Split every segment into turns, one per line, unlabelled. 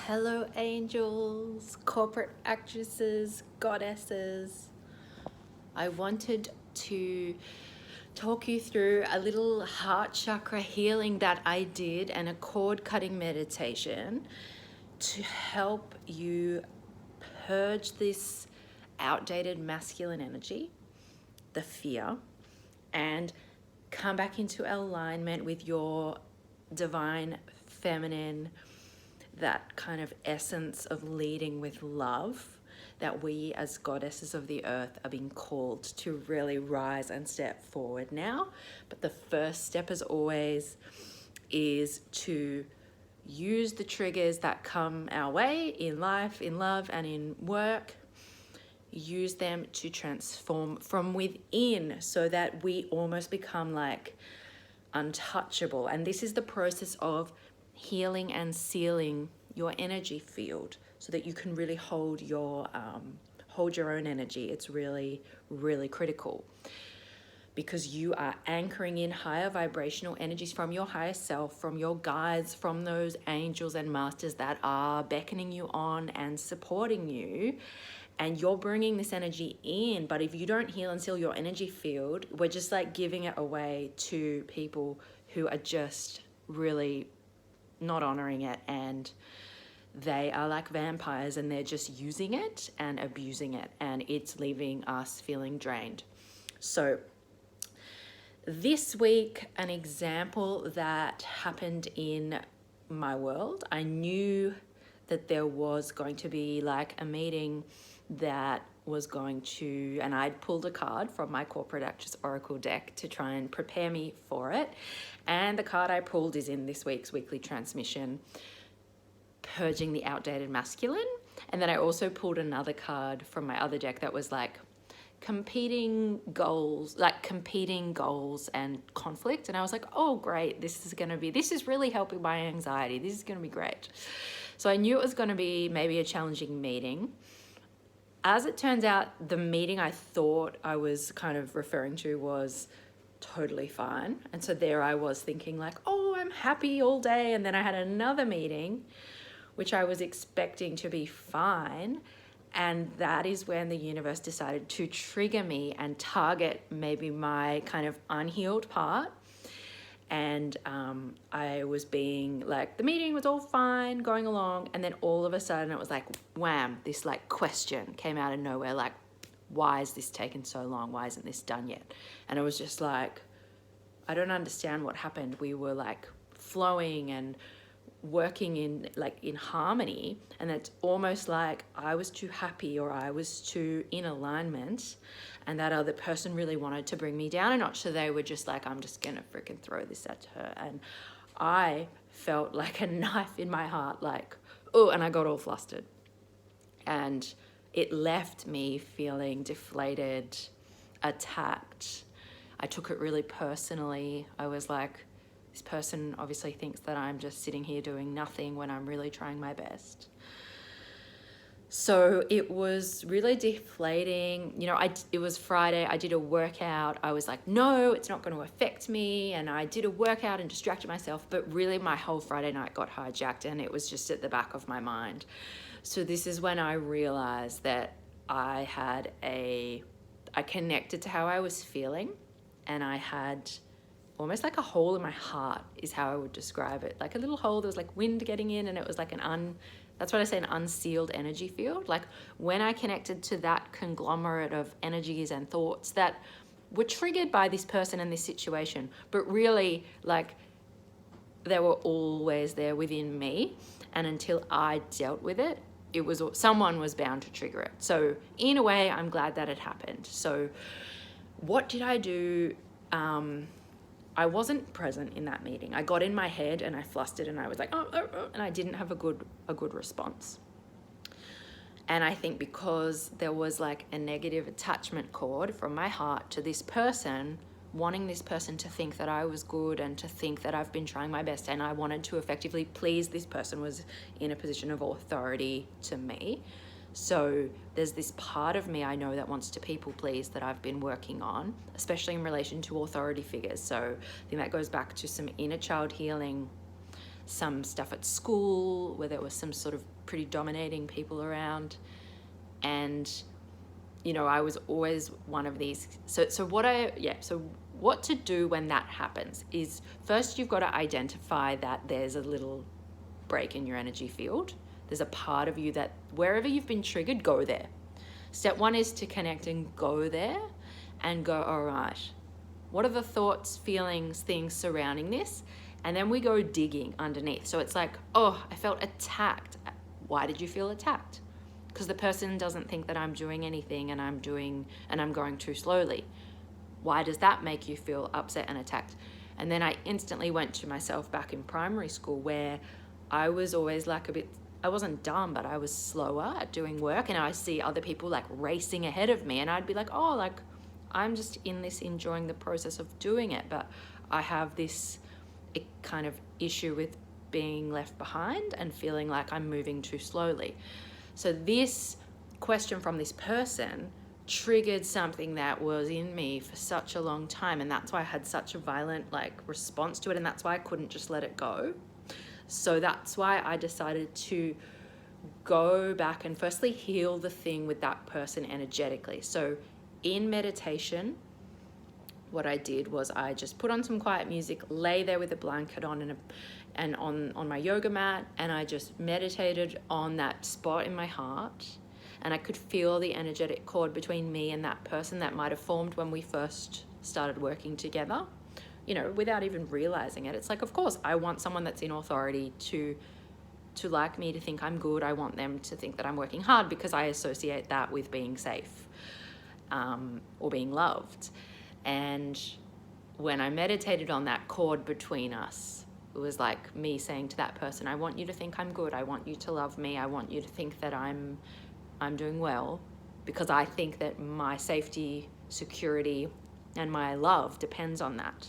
Hello, angels, corporate actresses, goddesses. I wanted to talk you through a little heart chakra healing that I did and a cord cutting meditation to help you purge this outdated masculine energy, the fear, and come back into alignment with your divine feminine, that kind of essence of leading with love that we as goddesses of the earth are being called to really rise and step forward now. But the first step, as always, is to use the triggers that come our way in life, in love, and in work. Use them to transform from within so that we almost become like untouchable. And this is the process of healing and sealing your energy field so that you can really hold your own energy. It's really, really critical because you are anchoring in higher vibrational energies from your higher self, from your guides, from those angels and masters that are beckoning you on and supporting you. And you're bringing this energy in, but if you don't heal and seal your energy field, we're just like giving it away to people who are just really not honoring it, and they are like vampires and they're just using it and abusing it, and it's leaving us feeling drained. So this week, an example that happened in my world, I knew that there was going to be like a meeting that was going to, and I'd pulled a card from my corporate actress oracle deck to try and prepare me for it. And the card I pulled is in this week's weekly transmission, purging the outdated masculine. And then I also pulled another card from my other deck that was like competing goals and conflict. And I was like, oh great, this is really helping my anxiety. This is going to be great. So I knew it was going to be maybe a challenging meeting. As it turns out, the meeting I thought I was kind of referring to was totally fine. And so there I was thinking like, oh, I'm happy all day. And then I had another meeting, which I was expecting to be fine. And that is when the universe decided to trigger me and target maybe my kind of unhealed part. And I was being like, the meeting was all fine going along, and then all of a sudden it was like wham, this like question came out of nowhere, like, why is this taking so long? Why isn't this done yet? And it was just like, I don't understand what happened. We were like flowing and working in harmony, and it's almost like I was too happy or I was too in alignment, and that other person really wanted to bring me down a notch. So they were just like, I'm just gonna freaking throw this at her. And I felt like a knife in my heart, like, oh, and I got all flustered. And it left me feeling deflated, attacked. I took it really personally. I was like, this person obviously thinks that I'm just sitting here doing nothing when I'm really trying my best. So it was really deflating. You know, it was Friday, I did a workout. I was like, no, it's not going to affect me. And I did a workout and distracted myself, but really my whole Friday night got hijacked and it was just at the back of my mind. So this is when I realized that I connected to how I was feeling, and I had almost like a hole in my heart is how I would describe it. Like a little hole, there was like wind getting in, and it was like that's what I say, an unsealed energy field. Like when I connected to that conglomerate of energies and thoughts that were triggered by this person and this situation, but really like they were always there within me. And until I dealt with it, someone was bound to trigger it. So in a way, I'm glad that it happened. So what did I do? I wasn't present in that meeting. I got in my head and I flustered and I was like, oh, and I didn't have a good response. And I think because there was like a negative attachment cord from my heart to this person, wanting this person to think that I was good and to think that I've been trying my best, and I wanted to effectively please this person, was in a position of authority to me. So there's this part of me I know that wants to people please that I've been working on, especially in relation to authority figures. So I think that goes back to some inner child healing some stuff at school where there was some sort of pretty dominating people around. And, you know, I was always one of these. So what to do when that happens is, first you've got to identify that there's a little break in your energy field. There's a part of you that wherever you've been triggered, go there. Step one is to connect and go there and go, all right, what are the thoughts, feelings, things surrounding this? And then we go digging underneath. So it's like, oh, I felt attacked. Why did you feel attacked? Because the person doesn't think that I'm doing anything and I'm going too slowly. Why does that make you feel upset and attacked? And then I instantly went to myself back in primary school, where I was always like I wasn't dumb, but I was slower at doing work, and I see other people like racing ahead of me, and I'd be like, oh, like I'm just in this enjoying the process of doing it, but I have this kind of issue with being left behind and feeling like I'm moving too slowly. So this question from this person triggered something that was in me for such a long time, and that's why I had such a violent like response to it, and that's why I couldn't just let it go. So that's why I decided to go back and firstly heal the thing with that person energetically. So in meditation, what I did was I just put on some quiet music, lay there with a blanket on and on my yoga mat, and I just meditated on that spot in my heart. And I could feel the energetic cord between me and that person that might have formed when we first started working together, you know, without even realizing it. It's like, of course, I want someone that's in authority to like me, to think I'm good. I want them to think that I'm working hard, because I associate that with being safe or being loved. And when I meditated on that cord between us, it was like me saying to that person, I want you to think I'm good. I want you to love me. I want you to think that I'm doing well, because I think that my safety, security, and my love depends on that.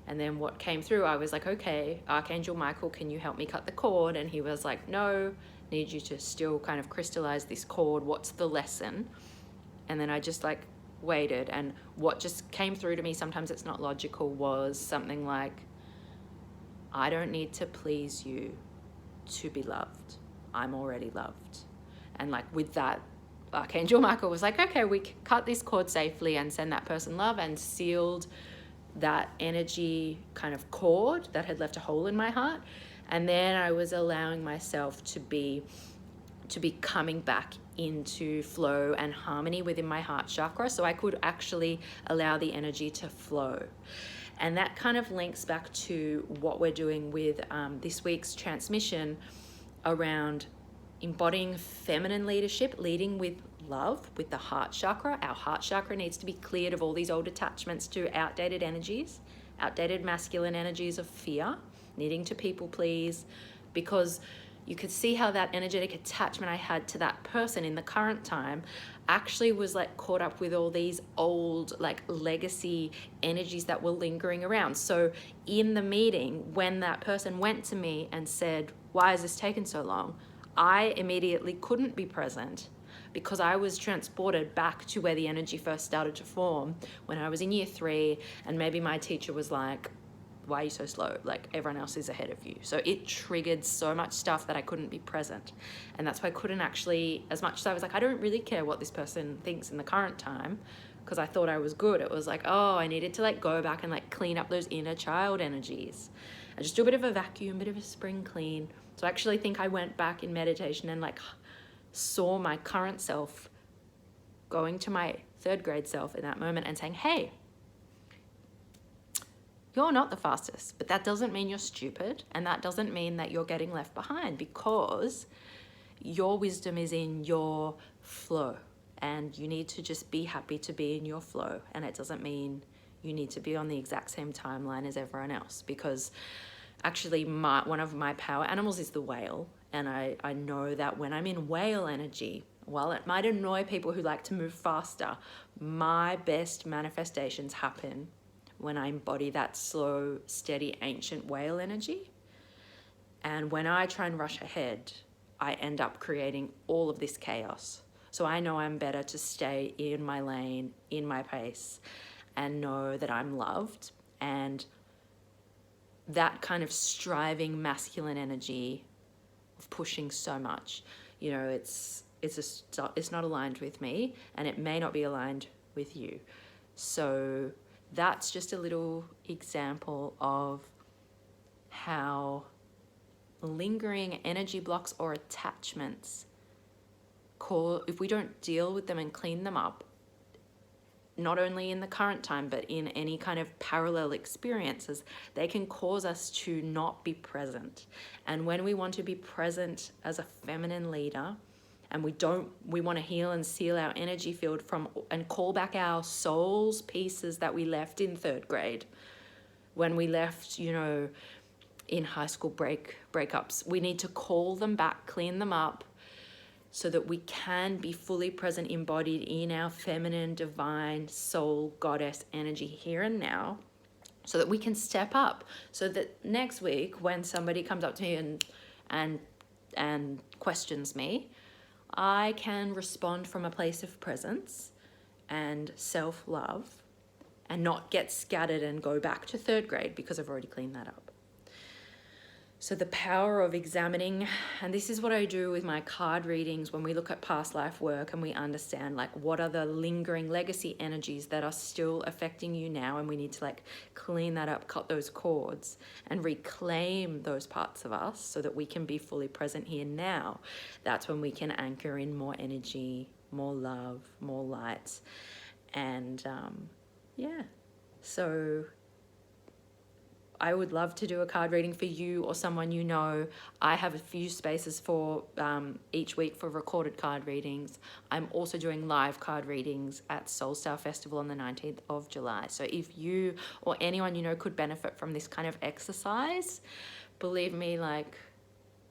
And then what came through, I was like, okay, Archangel Michael, can you help me cut the cord? And he was like, no, need you to still kind of crystallize this cord. What's the lesson? And then I just like waited, and what just came through to me, sometimes it's not logical, was something like, I don't need to please you to be loved. I'm already loved. And like with that, Archangel Michael was like, okay, we cut this cord safely and send that person love, and sealed that energy kind of cord that had left a hole in my heart. And then I was allowing myself to be coming back into flow and harmony within my heart chakra, so I could actually allow the energy to flow. And that kind of links back to what we're doing with this week's transmission around embodying feminine leadership, leading with love, with the heart chakra. Our heart chakra needs to be cleared of all these old attachments to outdated energies, outdated masculine energies of fear, needing to people please, because you could see how that energetic attachment I had to that person in the current time actually was like caught up with all these old like legacy energies that were lingering around. So in the meeting, when that person went to me and said, why has this taken so long? I immediately couldn't be present, because I was transported back to where the energy first started to form when I was in year 3, and maybe my teacher was like, why are you so slow? Like everyone else is ahead of you. So it triggered so much stuff that I couldn't be present. And that's why I couldn't actually, as much as I was like, I don't really care what this person thinks in the current time, because I thought I was good. It was like, oh, I needed to like go back and like clean up those inner child energies. I just do a bit of a vacuum, bit of a spring clean. So I actually think I went back in meditation and like saw my current self going to my 3rd grade self in that moment and saying, hey, you're not the fastest, but that doesn't mean you're stupid, and that doesn't mean that you're getting left behind, because your wisdom is in your flow, and you need to just be happy to be in your flow. And it doesn't mean you need to be on the exact same timeline as everyone else, because actually one of my power animals is the whale, and I know that when I'm in whale energy, while it might annoy people who like to move faster, my best manifestations happen when I embody that slow, steady, ancient whale energy. And when I try and rush ahead, I end up creating all of this chaos. So I know I'm better to stay in my lane, in my pace, and know that I'm loved, and that kind of striving masculine energy of pushing so much, you know, it's not aligned with me, and it may not be aligned with you. So that's just a little example of how lingering energy blocks or attachments if we don't deal with them and clean them up, not only in the current time, but in any kind of parallel experiences, they can cause us to not be present. And when we want to be present as a feminine leader, and we want to heal and seal our energy field and call back our soul's pieces that we left in 3rd grade, when we left, you know, in high school breakups, we need to call them back, clean them up, so that we can be fully present, embodied in our feminine, divine, soul, goddess energy here and now, so that we can step up, so that next week when somebody comes up to me and questions me, I can respond from a place of presence and self-love, and not get scattered and go back to 3rd grade because I've already cleaned that up. So the power of examining, and this is what I do with my card readings when we look at past life work and we understand like what are the lingering legacy energies that are still affecting you now, and we need to like clean that up, cut those cords and reclaim those parts of us so that we can be fully present here now. That's when we can anchor in more energy, more love, more light. And yeah, so I would love to do a card reading for you or someone you know. I have a few spaces for each week for recorded card readings. I'm also doing live card readings at Soul Star Festival on the 19th of July. So if you or anyone you know could benefit from this kind of exercise, believe me, like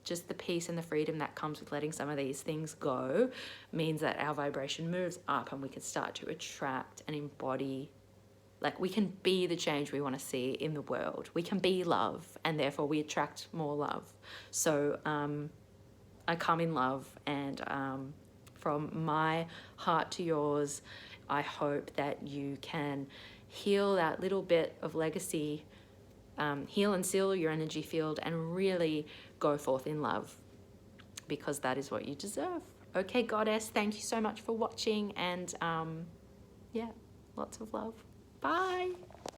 just the peace and the freedom that comes with letting some of these things go means that our vibration moves up and we can start to attract and embody. Like we can be the change we want to see in the world. We can be love, and therefore we attract more love. So I come in love, and from my heart to yours, I hope that you can heal that little bit of legacy, heal and seal your energy field, and really go forth in love, because that is what you deserve. Okay, Goddess, thank you so much for watching, and yeah, lots of love. Bye.